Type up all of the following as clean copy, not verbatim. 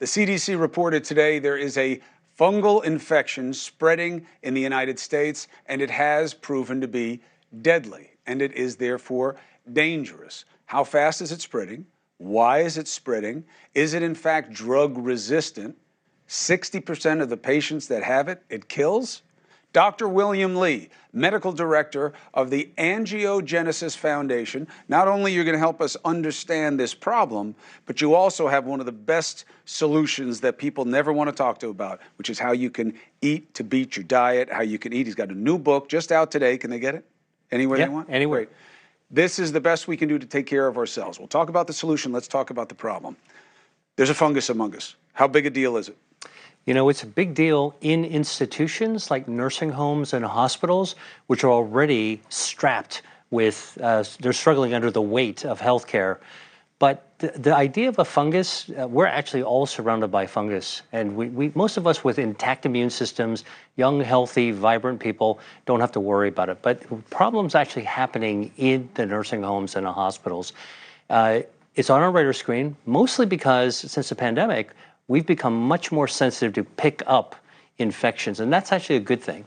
The CDC reported today there is a fungal infection spreading in the United States, and it has proven to be deadly, and it is therefore dangerous. How fast is it spreading? Why is it spreading? Is it in fact drug resistant? 60% of the patients that have it, it kills? Dr. William Lee, medical director of the Angiogenesis Foundation. Not only are you going to help us understand this problem, but you also have one of the best solutions that people never want to talk to about, which is how you can eat to beat your diet, how you can eat. He's got a new book just out today. Can they get it? Anywhere they want? Anywhere. Great. This is the best we can do to take care of ourselves. We'll talk about the solution. Let's talk about the problem. There's a fungus among us. How big a deal is it? You know, it's a big deal in institutions like nursing homes and hospitals, which are already strapped with, they're struggling under the weight of healthcare. But the idea of a fungus, we're actually all surrounded by fungus. And we most of us with intact immune systems, young, healthy, vibrant people, don't have to worry about it. But problems actually happening in the nursing homes and the hospitals. It's on our radar screen, mostly because since the pandemic, we've become much more sensitive to pick up infections, and that's actually a good thing.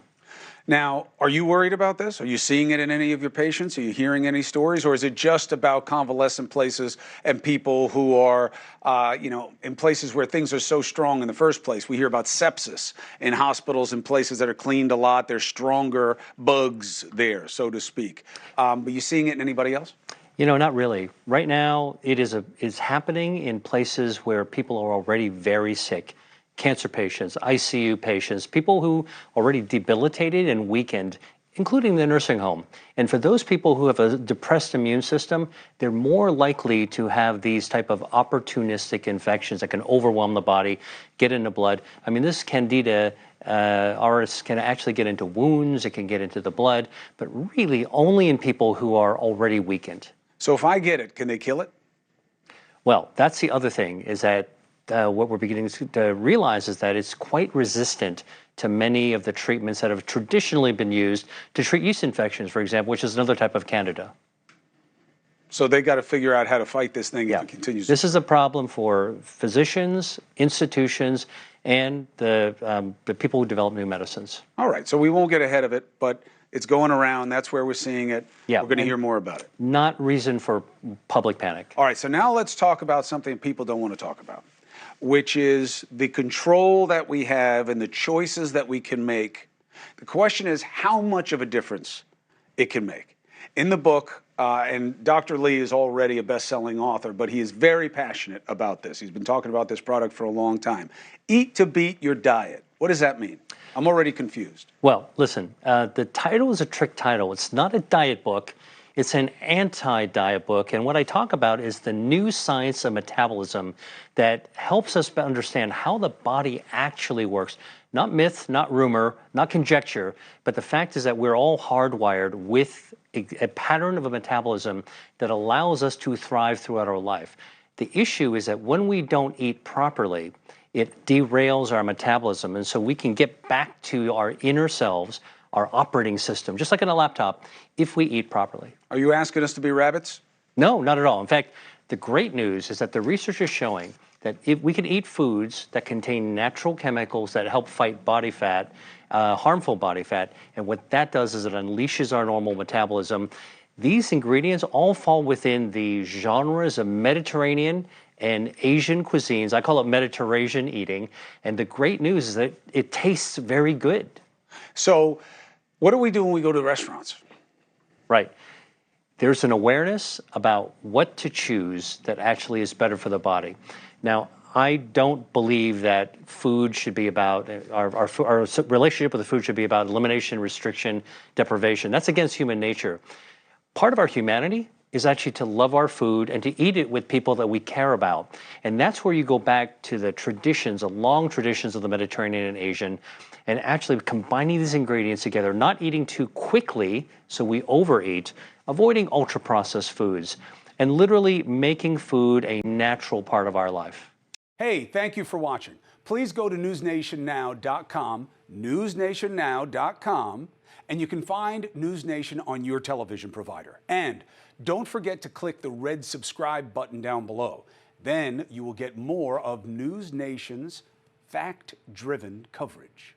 Now, are you worried about this? Are you seeing it in any of your patients? Are you hearing any stories? Or is it just about convalescent places and people who are, in places where things are so strong in the first place? We hear about sepsis in hospitals and places that are cleaned a lot. There's stronger bugs there, so to speak. Are you seeing it in anybody else? You know, not really. Right now, it's happening in places where people are already very sick. Cancer patients, ICU patients, people who are already debilitated and weakened, including the nursing home. And for those people who have a depressed immune system, they're more likely to have these type of opportunistic infections that can overwhelm the body, get into blood. I mean, this Candida auris can actually get into wounds, it can get into the blood, but really only in people who are already weakened. So if I get it, can they kill it? Well, that's the other thing, is that what we're beginning to realize is that it's quite resistant to many of the treatments that have traditionally been used to treat yeast infections, for example, which is another type of Candida. So they got to figure out how to fight this thing if it continues. This is a problem for physicians, institutions, and the people who develop new medicines. All right, so we won't get ahead of it, but it's going around. That's where we're seeing it. Yeah, we're going to hear more about it. Not reason for public panic. All right, so now let's talk about something people don't want to talk about, which is the control that we have and the choices that we can make. The question is how much of a difference it can make. In the book, and Dr. Lee is already a best-selling author, but he is very passionate about this. He's been talking about this product for a long time. Eat to beat your diet. What does that mean? I'm already confused. Well, listen, the title is a trick title. It's not a diet book. It's an anti-diet book. And what I talk about is the new science of metabolism that helps us understand how the body actually works. Not myth, not rumor, not conjecture, but the fact is that we're all hardwired with a pattern of a metabolism that allows us to thrive throughout our life. The issue is that when we don't eat properly, it derails our metabolism. And so we can get back to our inner selves, our operating system, just like in a laptop, if we eat properly. Are you asking us to be rabbits? No, not at all. In fact, the great news is that the research is showing that if we can eat foods that contain natural chemicals that help fight body fat, harmful body fat, and what that does is it unleashes our normal metabolism. These ingredients all fall within the genres of Mediterranean and Asian cuisines. I call it Mediterranean eating. And the great news is that it tastes very good. So what do we do when we go to the restaurants? Right. There's an awareness about what to choose that actually is better for the body. Now, I don't believe that food should be about, our relationship with the food should be about elimination, restriction, deprivation. That's against human nature. Part of our humanity is actually to love our food and to eat it with people that we care about. And that's where you go back to the traditions, the long traditions of the Mediterranean and Asian, and actually combining these ingredients together, not eating too quickly so we overeat, avoiding ultra-processed foods, and literally making food a natural part of our life. Hey, thank you for watching. Please go to newsnationnow.com, newsnationnow.com, and you can find NewsNation on your television provider. And don't forget to click the red subscribe button down below. Then you will get more of NewsNation's fact-driven coverage.